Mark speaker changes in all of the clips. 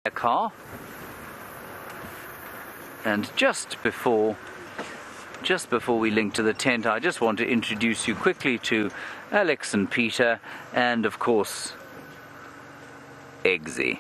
Speaker 1: a car. And just before we link to the tent, I just want to introduce you quickly to Alex and Peter, and of course, Eggsy.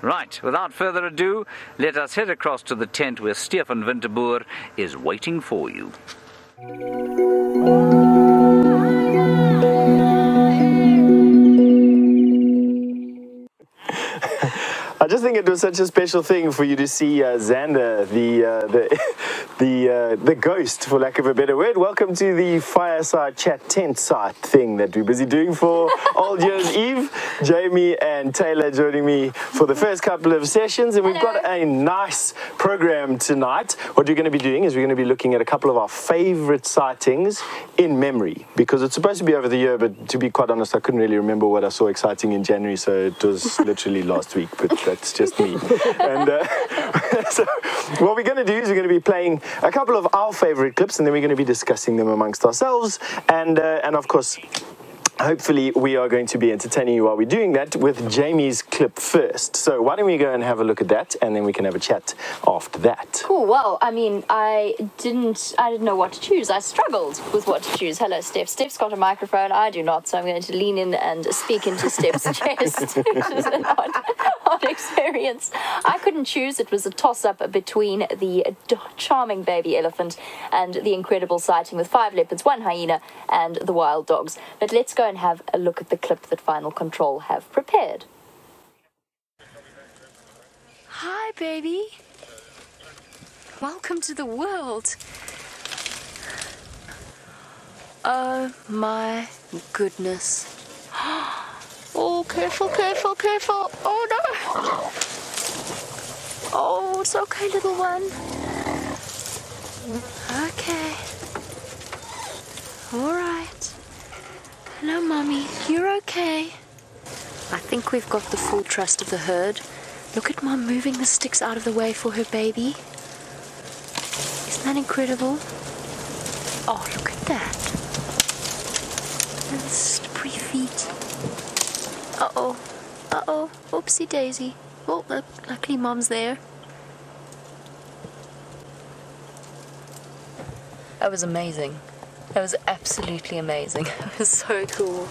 Speaker 1: Right, without further ado, let us head across to the tent where Stefan Winterboer is waiting for you.
Speaker 2: I just think it was such a special thing for you to see Xander, the ghost, for lack of a better word. Welcome to the Fireside Chat tent site thing that we're busy doing for Old Year's Eve. Jamie and Taylor joining me for the first couple of sessions, and we've got a nice program tonight. What we're going to be doing is we're going to be looking at a couple of our favorite sightings in memory, because it's supposed to be over the year, but to be quite honest, I couldn't really remember what I saw exciting in January, so it was literally last week, but that's just me. And so what we're going to do is we're going to be playing a couple of our favorite clips, and then we're going to be discussing them amongst ourselves, and of course, hopefully we are going to be entertaining you while we're doing that with Jamie's clip first. So why don't we go and have a look at that, and then we can have a chat after that.
Speaker 3: Cool. Well, I mean, I didn't know what to choose. I struggled with what to choose. Hello, Steph. Steph's got a microphone. I do not, so I'm going to lean in and speak into Steph's chest, which is an odd experience. I couldn't choose. It was a toss-up between the charming baby elephant and the incredible sighting with 5 leopards, 1 hyena, and the wild dogs. But let's go and have a look at the clip that Final Control have prepared.
Speaker 4: Hi, baby. Welcome to the world. Oh my goodness. Oh, careful, careful, careful. Oh no. Oh, it's okay, little one. Okay. All right. Hello, Mummy. You're okay. I think we've got the full trust of the herd. Look at Mum moving the sticks out of the way for her baby. Isn't that incredible? Oh, look at that. And slippery feet. Uh-oh. Uh-oh. Oopsie daisy. Oh, luckily Mum's there. That was amazing. That was absolutely amazing. It was so cool.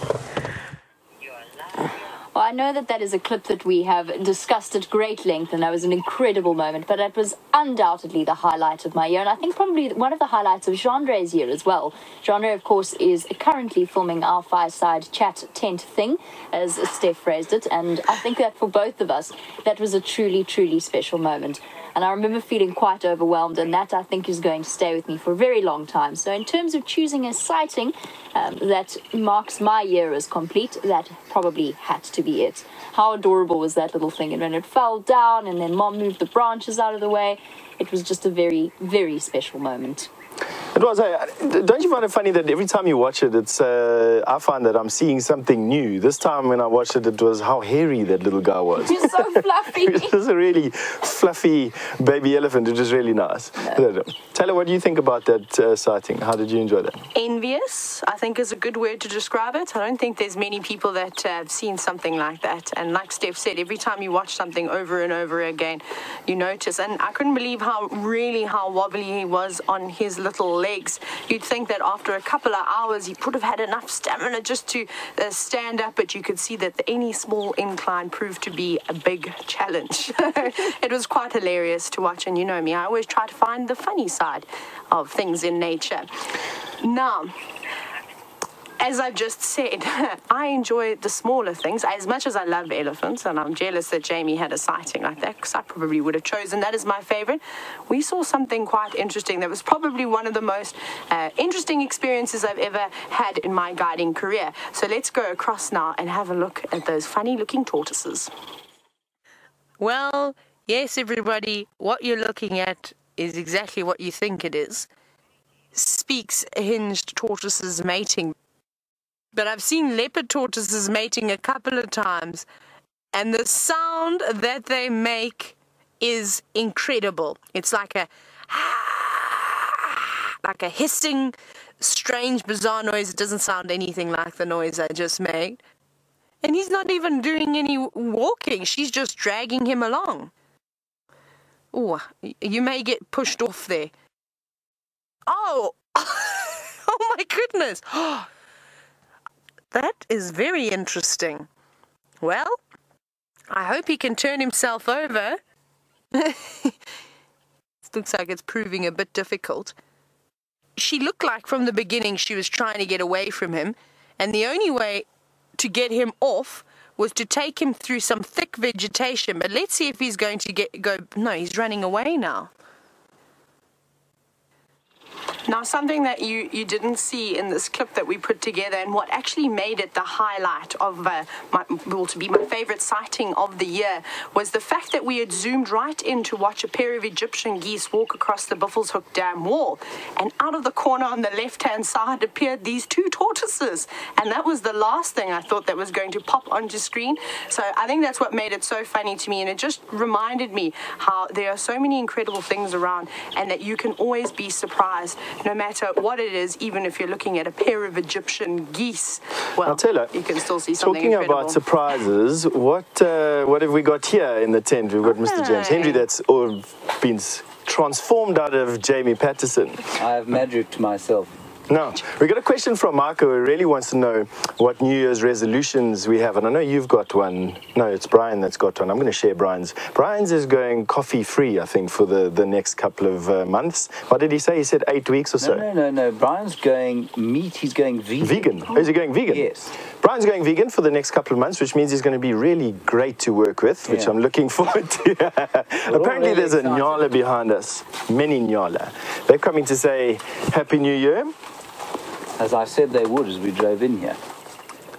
Speaker 3: Well, I know that is a clip that we have discussed at great length, and that was an incredible moment, but it was undoubtedly the highlight of my year, and I think probably one of the highlights of Genre's year as well. Genre, of course, is currently filming our Fireside Chat tent thing, as Steph phrased it, and I think that for both of us, that was a truly, truly special moment. And I remember feeling quite overwhelmed, and that I think is going to stay with me for a very long time. So in terms of choosing a sighting that marks my year as complete, that probably had to be it. How adorable was that little thing? And when it fell down and then Mom moved the branches out of the way, it was just a very, very special moment.
Speaker 2: It was. Don't you find it funny that every time you watch it, it's I find that I'm seeing something new. This time when I watched it, it was how hairy that little guy was.
Speaker 3: He's so fluffy.
Speaker 2: It was a really fluffy baby elephant. It was really nice. No. Taylor, what do you think about that sighting? How did you enjoy that?
Speaker 5: Envious, I think, is a good word to describe it. I don't think there's many people that have seen something like that. And like Steph said, every time you watch something over and over again, you notice. And I couldn't believe how wobbly he was on his little legs. You'd think that after a couple of hours he would have had enough stamina just to stand up, but you could see that any small incline proved to be a big challenge. It was quite hilarious to watch, and you know me, I always try to find the funny side of things in nature. Now, as I've just said, I enjoy the smaller things as much as I love elephants, and I'm jealous that Jamie had a sighting like that, because I probably would have chosen that as my favorite. We saw something quite interesting that was probably one of the most interesting experiences I've ever had in my guiding career. So let's go across now and have a look at those funny-looking tortoises.
Speaker 6: Well, yes, everybody, what you're looking at is exactly what you think it is. Speaks hinged tortoises mating. But I've seen leopard tortoises mating a couple of times, and the sound that they make is incredible. It's like a hissing, strange, bizarre noise. It doesn't sound anything like the noise I just made. And he's not even doing any walking. She's just dragging him along. Oh, you may get pushed off there. Oh! Oh my goodness! That is very interesting. Well, I hope he can turn himself over. It looks like it's proving a bit difficult. She looked like from the beginning she was trying to get away from him, and the only way to get him off was to take him through some thick vegetation. But let's see if he's going to go. No, he's running away now.
Speaker 5: Now, something that you didn't see in this clip that we put together, and what actually made it the highlight of to be my favorite sighting of the year, was the fact that we had zoomed right in to watch a pair of Egyptian geese walk across the Buffelshoek Dam wall, and out of the corner on the left-hand side appeared these two tortoises, and that was the last thing I thought that was going to pop onto screen. So I think that's what made it so funny to me, and it just reminded me how there are so many incredible things around, and that you can always be surprised no matter what it is, even if you're looking at a pair of Egyptian geese. Well, you can still see something
Speaker 2: talking
Speaker 5: incredible.
Speaker 2: About surprises, what have we got here in the tent? We've got Mr. James Henry that's all been transformed out of Jamie Patterson.
Speaker 1: I have magicked myself.
Speaker 2: Now, we got a question from Marco who really wants to know what New Year's resolutions we have. And I know you've got one. No, it's Brian that's got one. I'm going to share Brian's. Brian's is going coffee-free, I think, for the next couple of months. What did he say? He said 8 weeks or so.
Speaker 1: No. Brian's going meat. He's going vegan.
Speaker 2: Vegan? Oh, is he going vegan?
Speaker 1: Yes.
Speaker 2: Brian's going vegan for the next couple of months, which means he's going to be really great to work with, which I'm looking forward to. Apparently there's a Nyala behind us. Many Nyala. They're coming to say Happy New Year.
Speaker 1: As I said they would as we drove in here.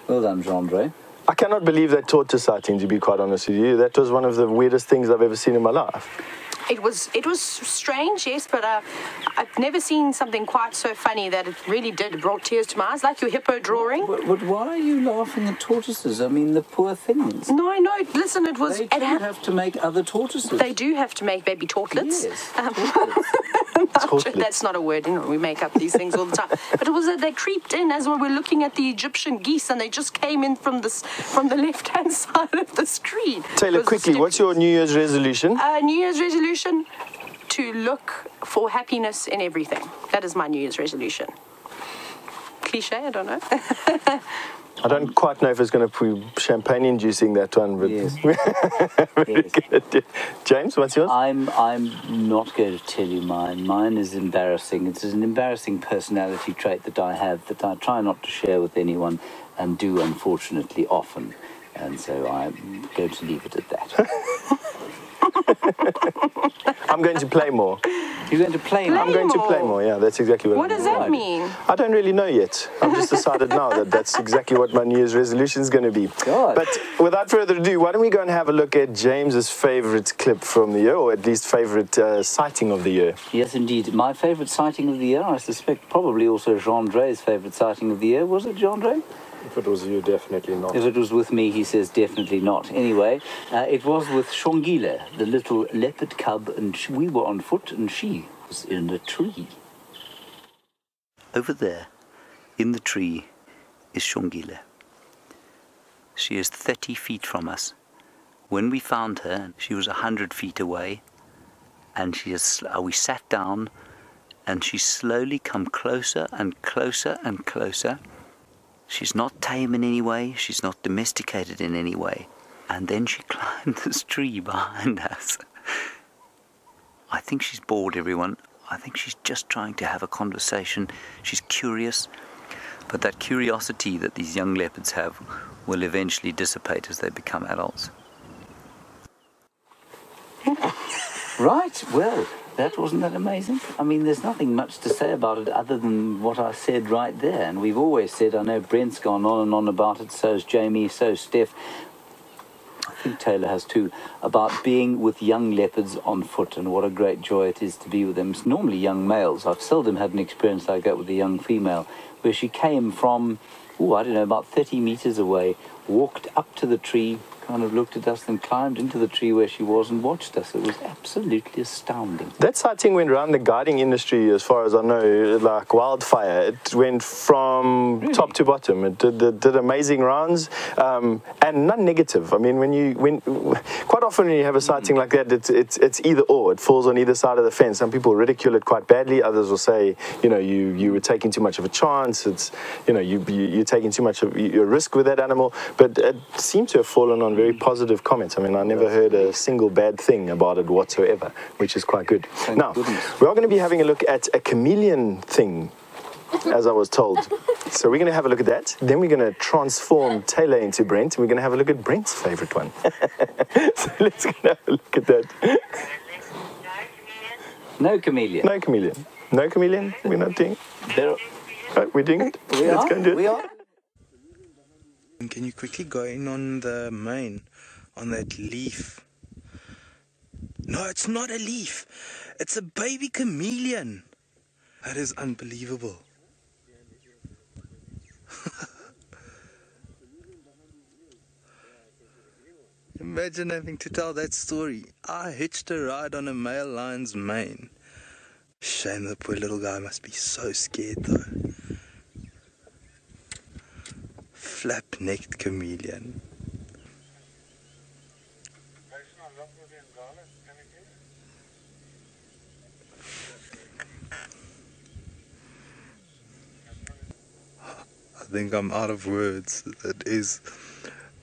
Speaker 1: Well done, Jean-Andre.
Speaker 2: I cannot believe that tortoise sighting, to be quite honest with you. That was one of the weirdest things I've ever seen in my life.
Speaker 5: It was strange, yes, but I've never seen something quite so funny that it really brought tears to my eyes, like your hippo drawing.
Speaker 1: But why are you laughing at tortoises? I mean, the poor things.
Speaker 5: No, listen, it was...
Speaker 1: They do have to make other tortoises.
Speaker 5: They do have to make baby tortlets.
Speaker 2: Yes.
Speaker 5: That's not a word, we make up these things all the time. But it was that they creeped in as we were looking at the Egyptian geese, and they just came in from the left-hand side of the screen.
Speaker 2: Taylor, quickly, what's your New Year's resolution?
Speaker 5: New Year's resolution? To look for happiness in everything. That is my New Year's resolution. Cliche, I don't know.
Speaker 2: I don't quite know if it's going to be champagne inducing that one, but
Speaker 1: yes.
Speaker 2: Very good. James, what's yours?
Speaker 1: I'm not going to tell you mine. Mine is embarrassing. It's an embarrassing personality trait that I have that I try not to share with anyone and do unfortunately often. And so I'm going to leave it at that.
Speaker 2: I'm going to play more.
Speaker 1: You're going to play more?
Speaker 2: I'm going to play more, yeah, that's exactly what
Speaker 5: What does that mean?
Speaker 2: I don't really know yet. I've just decided now that that's exactly what my New Year's resolution is going to be.
Speaker 1: God.
Speaker 2: But without further ado, why don't we go and have a look at James's favourite clip from the year, or at least favourite sighting of the year?
Speaker 1: Yes, indeed. My favourite sighting of the year, I suspect probably also Jean-Andre's favourite sighting of the year. Was it, Jean-Andre?
Speaker 7: If it was you, definitely not.
Speaker 1: If it was with me, he says definitely not. Anyway, it was with Shongile, the little leopard cub, and we were on foot and she was in a tree. Over there, in the tree, is Shongile. She is 30 feet from us. When we found her, she was 100 feet away, and we sat down, and she slowly come closer and closer and closer. She's not tame in any way, she's not domesticated in any way. And then she climbed this tree behind us. I think she's bored, everyone. I think she's just trying to have a conversation. She's curious. But that curiosity that these young leopards have will eventually dissipate as they become adults. Right, well, wasn't that amazing? I mean, there's nothing much to say about it other than what I said right there. And we've always said, I know Brent's gone on and on about it, so's Jamie, so's Steph. I think Taylor has too, about being with young leopards on foot and what a great joy it is to be with them. It's normally young males. I've seldom had an experience like that with a young female, where she came from, I don't know, about 30 meters away, walked up to the tree, kind of looked at us, then climbed into the tree where she was and watched us. It was absolutely astounding.
Speaker 2: That sighting went around the guiding industry, as far as I know, like wildfire. It went from top to bottom. It did amazing rounds, and none negative. I mean, quite often when you have a sighting like that, it's either or. It falls on either side of the fence. Some people ridicule it quite badly. Others will say, you were taking too much of a chance. It's, you're taking too much of your risk with that animal. But it seemed to have fallen on very positive comments. I mean, I never heard a single bad thing about it whatsoever, which is quite good. Now, we are going to be having a look at a chameleon thing, as I was told. So we're going to have a look at that. Then we're going to transform Taylor into Brent, and we're going to have a look at Brent's favorite one. So let's go have a look at that.
Speaker 1: No chameleon.
Speaker 2: No chameleon. No chameleon? We're not doing it? Right, we're doing it? Let's go and do it.
Speaker 1: We are.
Speaker 8: Can you quickly go in on the mane, on that leaf? No, it's not a leaf. It's a baby chameleon. That is unbelievable. Imagine having to tell that story. I hitched a ride on a male lion's mane. Shame the poor little guy must be so scared though. Flap-necked chameleon. I think I'm out of words. It is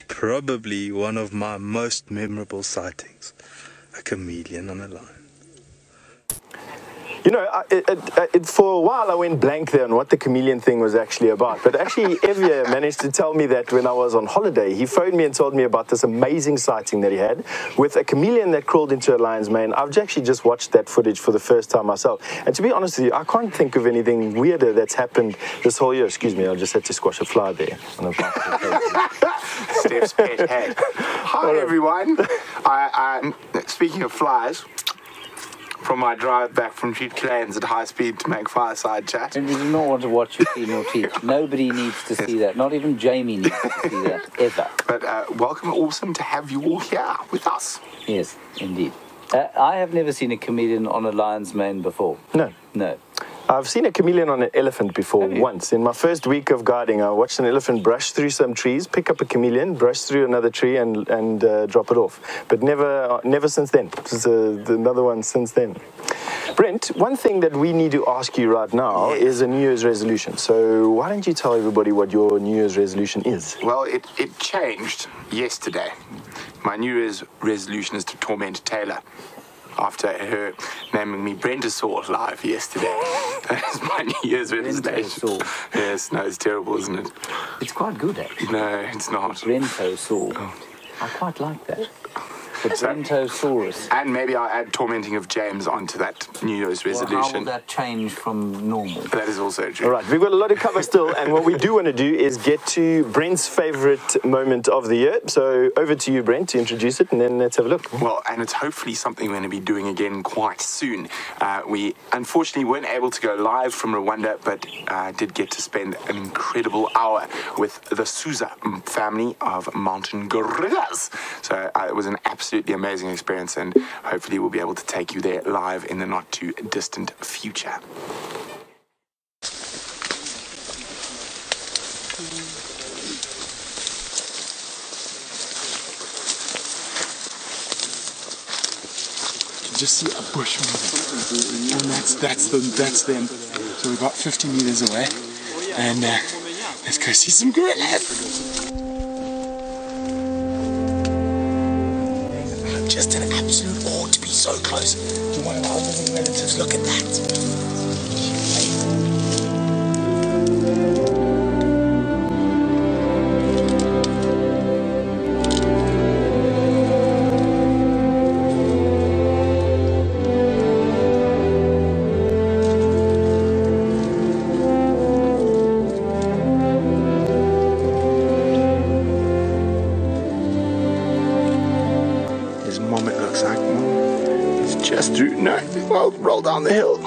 Speaker 8: probably one of my most memorable sightings. A chameleon on a lion.
Speaker 2: For a while I went blank there on what the chameleon thing was actually about. But actually, Evia managed to tell me that when I was on holiday. He phoned me and told me about this amazing sighting that he had with a chameleon that crawled into a lion's mane. I've actually just watched that footage for the first time myself. And to be honest with you, I can't think of anything weirder that's happened this whole year. Excuse me, I just had to squash a fly there.
Speaker 9: Steph's pet hat. Hi, everyone. I'm speaking of flies. From my drive back from Treat Clans at high speed to make Fireside Chat.
Speaker 1: And we do not want to watch you clean your teeth. Nobody needs to see that. Not even Jamie needs to see that, ever.
Speaker 9: But welcome, awesome to have you all here with us.
Speaker 1: Yes, indeed. I have never seen a chameleon on a lion's mane before.
Speaker 2: No.
Speaker 1: No.
Speaker 2: I've seen a chameleon on an elephant before once. In my first week of guiding, I watched an elephant brush through some trees, pick up a chameleon, brush through another tree and drop it off. But never since then. Just another one since then. Brent, one thing that we need to ask you right now is a New Year's resolution. So why don't you tell everybody what your New Year's resolution is?
Speaker 9: Well, it changed yesterday. My New Year's resolution is to torment Taylor. After her naming me Brentosaur live yesterday. That's my New Year's resolution. Yes, no, it's terrible, isn't it?
Speaker 1: It's quite good, actually.
Speaker 9: No, it's not.
Speaker 1: Brentosaur. I quite like that. The Brentosaurus.
Speaker 9: And maybe I'll add tormenting of James onto that New Year's resolution.
Speaker 1: Well, how will that change from normal?
Speaker 9: That is also true.
Speaker 2: All right, we've got a lot to cover still, and what we do want to do is get to Brent's favourite moment of the year. So over to you, Brent, to introduce it, and then let's have a look.
Speaker 9: Well, and it's hopefully something we're going to be doing again quite soon. We unfortunately weren't able to go live from Rwanda, but did get to spend an incredible hour with the Souza family of mountain gorillas. So it was an absolutely amazing experience, and hopefully we'll be able to take you there live in the not too distant future.
Speaker 10: Just see a bush moving, and that's them. So we're about 50 meters away, and let's go see some gorillas. Just an absolute awe to be so close to one of our living relatives. Look at that. Just through, no, well, roll down the hill.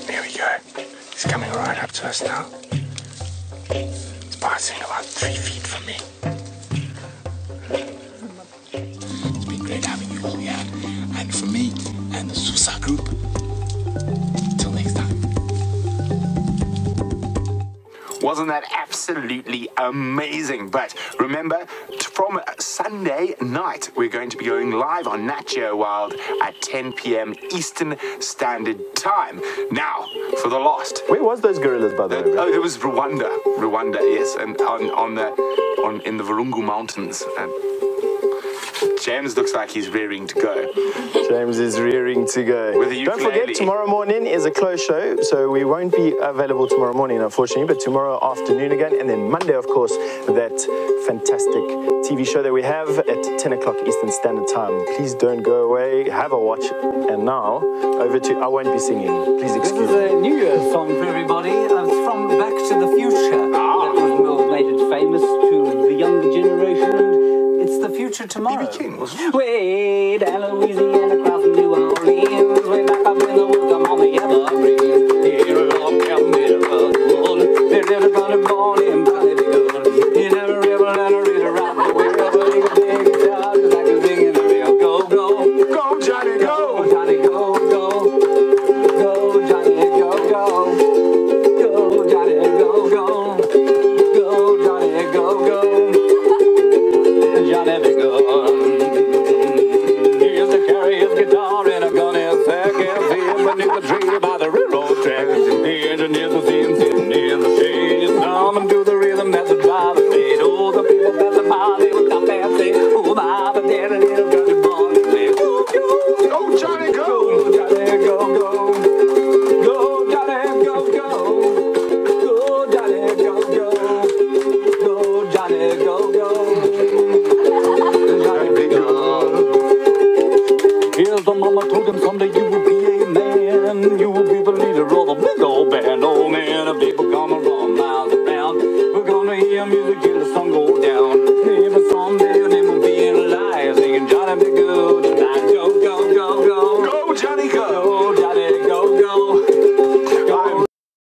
Speaker 10: There we go. He's coming right up to us now. It's passing about 3 feet from me. It's been great having you all here. And from me and the Susa group, till next time.
Speaker 9: Wasn't that absolutely amazing? But remember, from Sunday night, we're going to be going live on Nat Geo Wild at 10 p.m. Eastern Standard Time. Now, for the Lost.
Speaker 2: Where was those gorillas, by the way?
Speaker 9: Oh, it was Rwanda. Rwanda, yes, and in the Virungu Mountains. James looks like he's rearing to go.
Speaker 2: James is rearing to go.
Speaker 9: With a ukulele.
Speaker 2: Don't forget, tomorrow morning is a closed show, so we won't be available tomorrow morning, unfortunately, but tomorrow afternoon again, and then Monday, of course, that fantastic TV show that we have at 10 o'clock Eastern Standard Time. Please don't go away. Have a watch. And now, over to... I won't be singing. Please excuse me.
Speaker 11: This is a New Year's song for everybody. It's from Back to the Future. That was made it famous to the younger generation. And it's the future tomorrow.
Speaker 9: B.B. King, wasn't it?
Speaker 11: Way down Louisiana, across New Orleans.